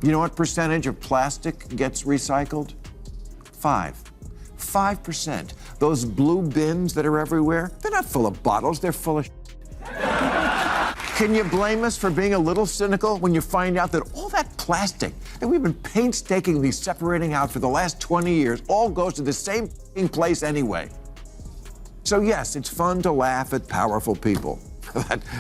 You know what percentage of plastic gets recycled? 5%. Those blue bins that are everywhere, they're not full of bottles, they're full of Can you blame us for being a little cynical when you find out that all that plastic that we've been painstakingly separating out for the last 20 years all goes to the same place anyway? So yes, it's fun to laugh at powerful people.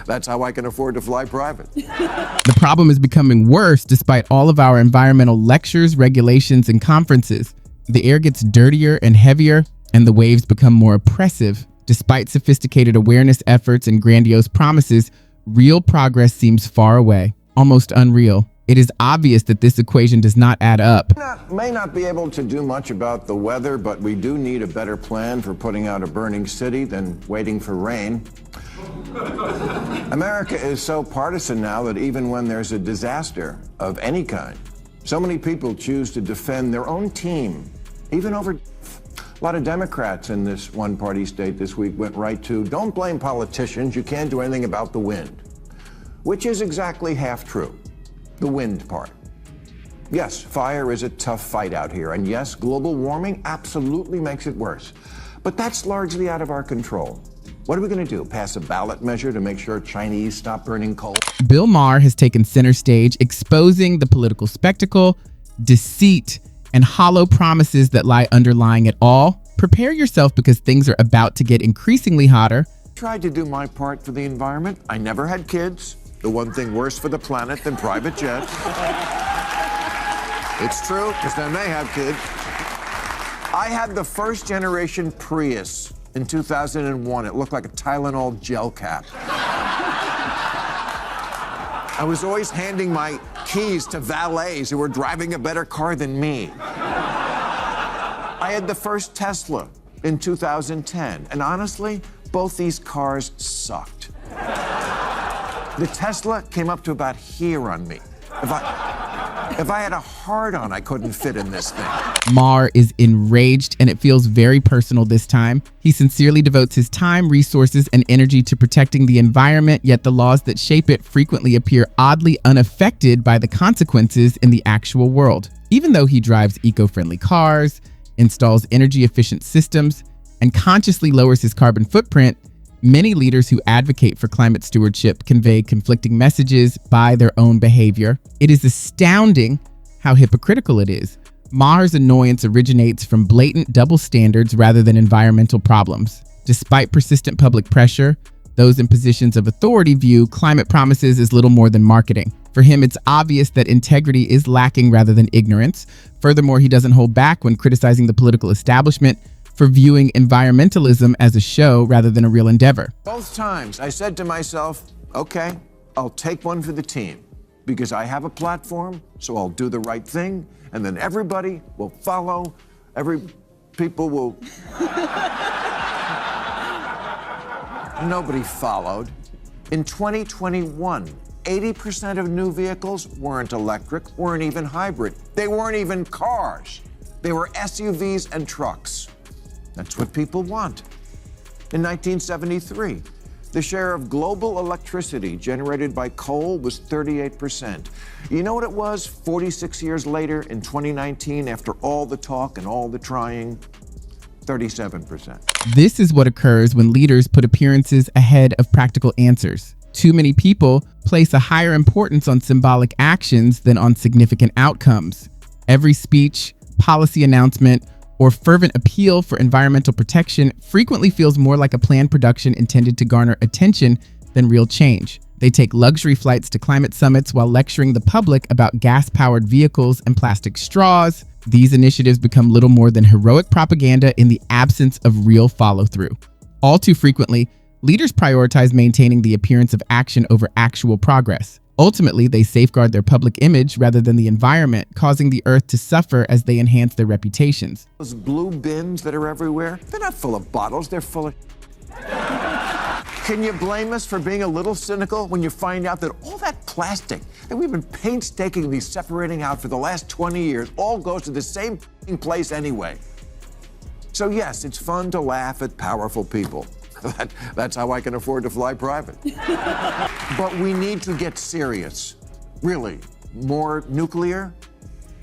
That's how I can afford to fly private. The problem is becoming worse despite all of our environmental lectures, regulations, and conferences. The air gets dirtier and heavier, and the waves become more oppressive. Despite sophisticated awareness efforts and grandiose promises, real progress seems far away, almost unreal. It is obvious that this equation does not add up. May not be able to do much about the weather, but we do need a better plan for putting out a burning city than waiting for rain. America is so partisan now that even when there's a disaster of any kind, so many people choose to defend their own team, even over. A lot of Democrats in this one-party state this week went right to, don't blame politicians, you can't do anything about the wind. Which is exactly half true, the wind part. Yes, fire is a tough fight out here, and yes, global warming absolutely makes it worse. But that's largely out of our control. What are we going to do, pass a ballot measure to make sure Chinese stop burning coal? Bill Maher has taken center stage, exposing the political spectacle, deceit, and hollow promises that lie underlying it all. Prepare yourself because things are about to get increasingly hotter. Tried to do my part for the environment. I never had kids. The one thing worse for the planet than private jets. It's true, because then they have kids. I had the first generation Prius in 2001. It looked like a Tylenol gel cap. I was always handing my keys to valets who were driving a better car than me. I had the first Tesla in 2010, and honestly, both these cars sucked. The Tesla came up to about here on me. If I had a hard-on, I couldn't fit in this thing. Maher is enraged, and it feels very personal this time. He sincerely devotes his time, resources, and energy to protecting the environment, yet the laws that shape it frequently appear oddly unaffected by the consequences in the actual world. Even though he drives eco-friendly cars, installs energy-efficient systems, and consciously lowers his carbon footprint, many leaders who advocate for climate stewardship convey conflicting messages by their own behavior. It is astounding how hypocritical it is. Maher's annoyance originates from blatant double standards rather than environmental problems. Despite persistent public pressure, those in positions of authority view climate promises as little more than marketing. For him, it's obvious that integrity is lacking rather than ignorance. Furthermore, he doesn't hold back when criticizing the political establishment for viewing environmentalism as a show rather than a real endeavor. Both times I said to myself, okay, I'll take one for the team because I have a platform, so I'll do the right thing, and then everybody will follow, people will... Nobody followed. In 2021, 80% of new vehicles weren't electric, weren't even hybrid. They weren't even cars. They were SUVs and trucks. That's what people want. In 1973, the share of global electricity generated by coal was 38%. You know what it was 46 years later in 2019, after all the talk and all the trying? 37%. This is what occurs when leaders put appearances ahead of practical answers. Too many people place a higher importance on symbolic actions than on significant outcomes. Every speech, policy announcement, or fervent appeal for environmental protection frequently feels more like a planned production intended to garner attention than real change. They take luxury flights to climate summits while lecturing the public about gas-powered vehicles and plastic straws. These initiatives become little more than heroic propaganda in the absence of real follow-through. All too frequently, leaders prioritize maintaining the appearance of action over actual progress. Ultimately, they safeguard their public image rather than the environment, causing the earth to suffer as they enhance their reputations. Those blue bins that are everywhere, they're not full of bottles, they're full of... Can you blame us for being a little cynical when you find out that all that plastic that we've been painstakingly separating out for the last 20 years all goes to the same place anyway? So yes, it's fun to laugh at powerful people. That's how I can afford to fly private. But we need to get serious, really. more nuclear?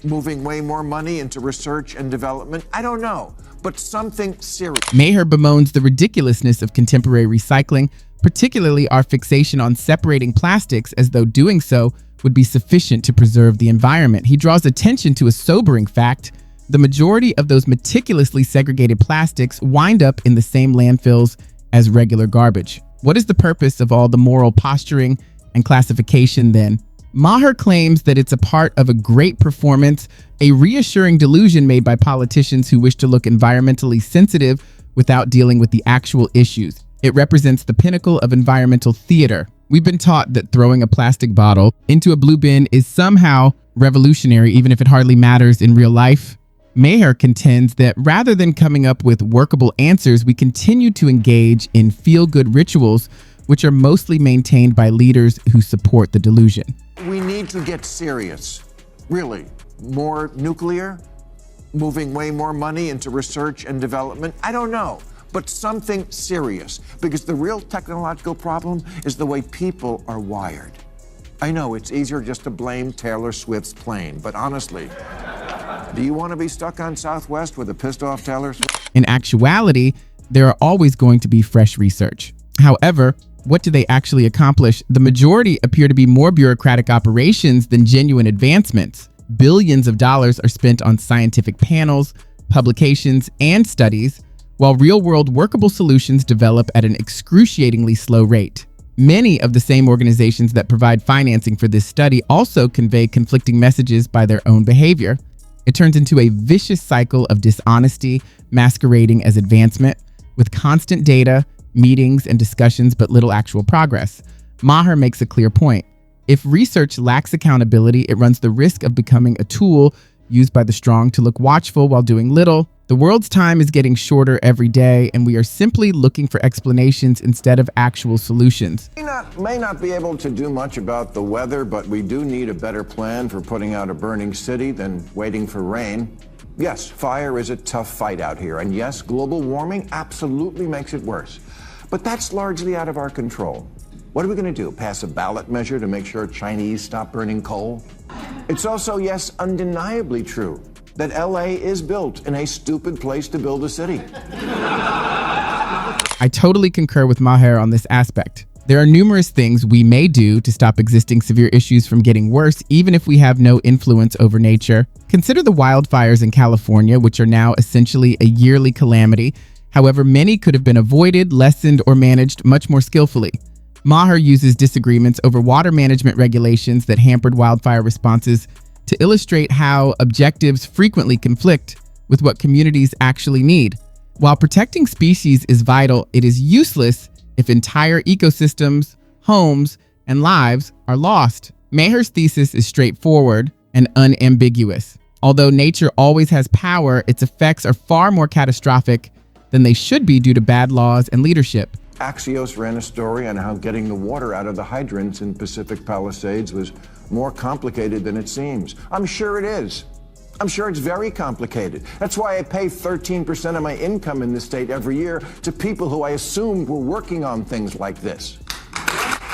Moving way more money into research and development? I don't know, but something serious. Maher bemoans the ridiculousness of contemporary recycling, particularly our fixation on separating plastics as though doing so would be sufficient to preserve the environment. He draws attention to a sobering fact: the majority of those meticulously segregated plastics wind up in the same landfills as regular garbage. What is the purpose of all the moral posturing and classification then? Maher claims that it's a part of a great performance, a reassuring delusion made by politicians who wish to look environmentally sensitive without dealing with the actual issues. It represents the pinnacle of environmental theater. We've been taught that throwing a plastic bottle into a blue bin is somehow revolutionary, even if it hardly matters in real life. Maher contends that rather than coming up with workable answers, we continue to engage in feel-good rituals, which are mostly maintained by leaders who support the delusion. We need to get serious. Really. More nuclear? Moving way more money into research and development? I don't know, but something serious. Because the real technological problem is the way people are wired. I know it's easier just to blame Taylor Swift's plane, but honestly, do you want to be stuck on Southwest with a pissed off Taylor Swift? In actuality, there are always going to be fresh research. However, what do they actually accomplish? The majority appear to be more bureaucratic operations than genuine advancements. Billions of dollars are spent on scientific panels, publications, and studies, while real-world workable solutions develop at an excruciatingly slow rate. Many of the same organizations that provide financing for this study also convey conflicting messages by their own behavior. It turns into a vicious cycle of dishonesty masquerading as advancement, with constant data, meetings, and discussions, but little actual progress. Maher makes a clear point. If research lacks accountability, it runs the risk of becoming a tool used by the strong to look watchful while doing little. The world's time is getting shorter every day, and we are simply looking for explanations instead of actual solutions. We may not be able to do much about the weather, but we do need a better plan for putting out a burning city than waiting for rain. Yes, fire is a tough fight out here, and yes, global warming absolutely makes it worse. But that's largely out of our control. What are we going to do? Pass a ballot measure to make sure Chinese stop burning coal? It's also, yes, undeniably true that LA is built in a stupid place to build a city. I totally concur with Maher on this aspect. There are numerous things we may do to stop existing severe issues from getting worse, even if we have no influence over nature. Consider the wildfires in California, which are now essentially a yearly calamity. However, many could have been avoided, lessened, or managed much more skillfully. Maher uses disagreements over water management regulations that hampered wildfire responses to illustrate how objectives frequently conflict with what communities actually need. While protecting species is vital, it is useless if entire ecosystems, homes, and lives are lost. Maher's thesis is straightforward and unambiguous. Although nature always has power, its effects are far more catastrophic than they should be due to bad laws and leadership. Axios ran a story on how getting the water out of the hydrants in Pacific Palisades was more complicated than it seems. I'm sure it is. I'm sure it's very complicated. That's why I pay 13% of my income in this state every year to people who I assumed were working on things like this.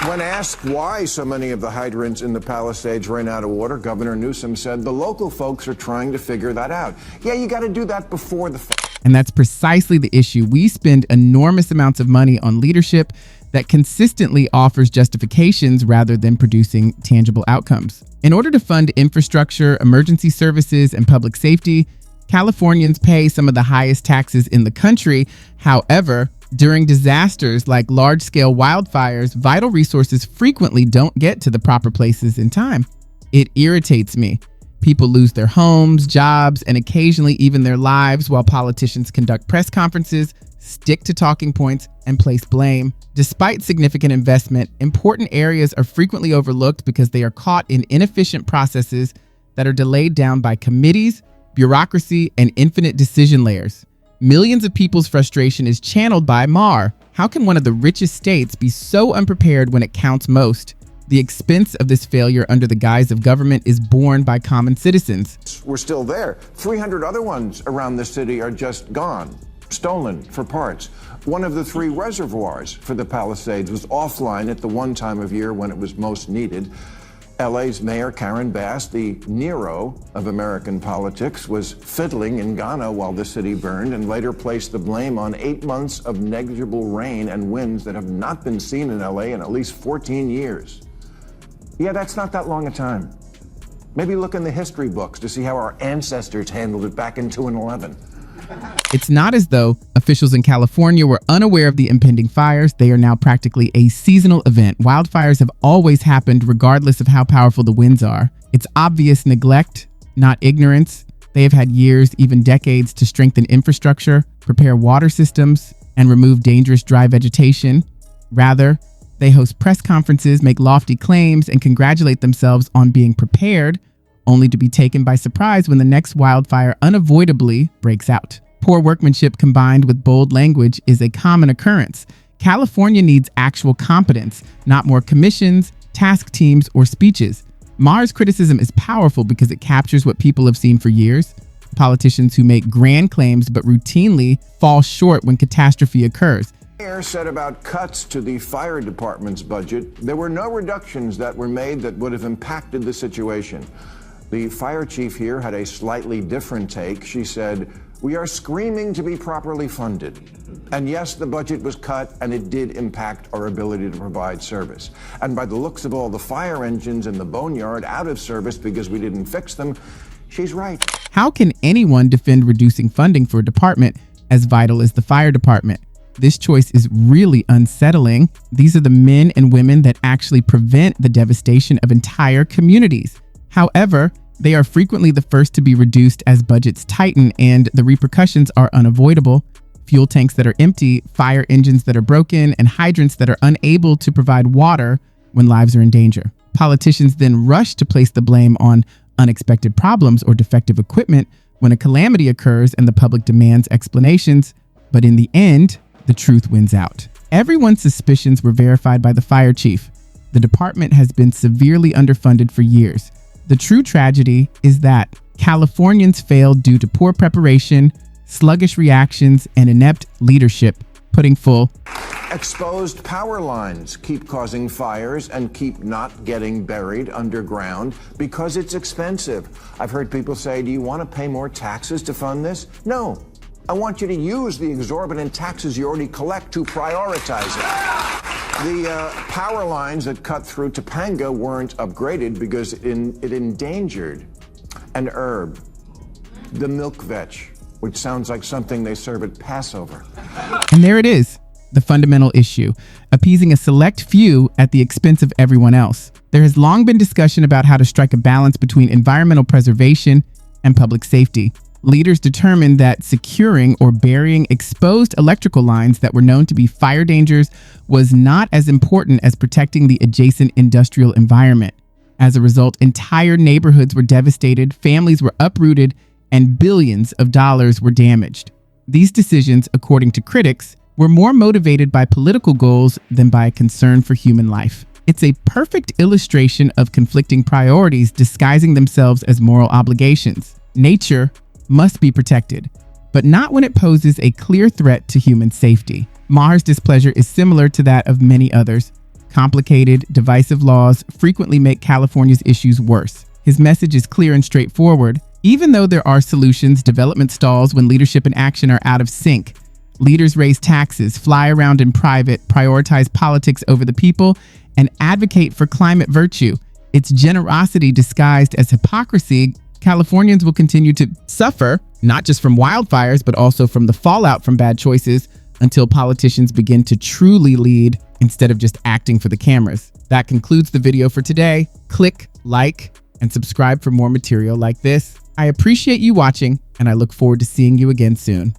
When asked why so many of the hydrants in the Palisades ran out of water, Governor Newsom said the local folks are trying to figure that out. Yeah, you got to do that before the fact. And that's precisely the issue. We spend enormous amounts of money on leadership that consistently offers justifications rather than producing tangible outcomes. In order to fund infrastructure, emergency services, and public safety, Californians pay some of the highest taxes in the country. However, during disasters like large-scale wildfires, vital resources frequently don't get to the proper places in time. It irritates me. People lose their homes, jobs, and occasionally even their lives while politicians conduct press conferences, stick to talking points, and place blame. Despite significant investment, important areas are frequently overlooked because they are caught in inefficient processes that are delayed down by committees, bureaucracy, and infinite decision layers. Millions of people's frustration is channeled by Maher. How can one of the richest states be so unprepared when it counts most? The expense of this failure under the guise of government is borne by common citizens. We're still there. 300 other ones around the city are just gone, stolen for parts. One of the 3 reservoirs for the Palisades was offline at the one time of year when it was most needed. LA's Mayor Karen Bass, the Nero of American politics, was fiddling in Ghana while the city burned and later placed the blame on 8 months of negligible rain and winds that have not been seen in LA in at least 14 years. Yeah, that's not that long a time. Maybe look in the history books to see how our ancestors handled it back in 2011. It's not as though officials in California were unaware of the impending fires. They are now practically a seasonal event. Wildfires have always happened regardless of how powerful the winds are. It's obvious neglect, not ignorance. They have had years, even decades, to strengthen infrastructure, prepare water systems, and remove dangerous dry vegetation. Rather, they host press conferences, make lofty claims, and congratulate themselves on being prepared, only to be taken by surprise when the next wildfire unavoidably breaks out. Poor workmanship combined with bold language is a common occurrence. California needs actual competence, not more commissions, task teams, or speeches. Maher's criticism is powerful because it captures what people have seen for years. Politicians who make grand claims but routinely fall short when catastrophe occurs. Maher said about cuts to the fire department's budget, there were no reductions that were made that would have impacted the situation. The fire chief here had a slightly different take. She said, "We are screaming to be properly funded. And yes, the budget was cut and it did impact our ability to provide service. And by the looks of all the fire engines in the boneyard out of service because we didn't fix them, she's right." How can anyone defend reducing funding for a department as vital as the fire department? This choice is really unsettling. These are the men and women that actually prevent the devastation of entire communities. However, they are frequently the first to be reduced as budgets tighten, and the repercussions are unavoidable. Fuel tanks that are empty, fire engines that are broken, and hydrants that are unable to provide water when lives are in danger. Politicians then rush to place the blame on unexpected problems or defective equipment when a calamity occurs and the public demands explanations. But in the end, the truth wins out. Everyone's suspicions were verified by the fire chief. The department has been severely underfunded for years. The true tragedy is that Californians failed due to poor preparation, sluggish reactions, and inept leadership, putting full Exposed power lines keep causing fires and keep not getting buried underground because it's expensive. I've heard people say, do you want to pay more taxes to fund this? No. I want you to use the exorbitant taxes you already collect to prioritize it. The power lines that cut through Topanga weren't upgraded because it endangered an herb, the milk vetch, which sounds like something they serve at Passover. And there it is, the fundamental issue, appeasing a select few at the expense of everyone else. There has long been discussion about how to strike a balance between environmental preservation and public safety. Leaders determined that securing or burying exposed electrical lines that were known to be fire dangers was not as important as protecting the adjacent industrial environment. As a result, entire neighborhoods were devastated, families were uprooted, and billions of dollars were damaged. These decisions, according to critics, were more motivated by political goals than by a concern for human life. It's a perfect illustration of conflicting priorities disguising themselves as moral obligations. Nature must be protected, but not when it poses a clear threat to human safety. Maher's displeasure is similar to that of many others. Complicated, divisive laws frequently make California's issues worse. His message is clear and straightforward. Even though there are solutions, development stalls when leadership and action are out of sync. Leaders raise taxes, fly around in private, prioritize politics over the people, and advocate for climate virtue. It's generosity disguised as hypocrisy. Californians will continue to suffer, not just from wildfires, but also from the fallout from bad choices until politicians begin to truly lead instead of just acting for the cameras. That concludes the video for today. Click like and subscribe for more material like this. I appreciate you watching, and I look forward to seeing you again soon.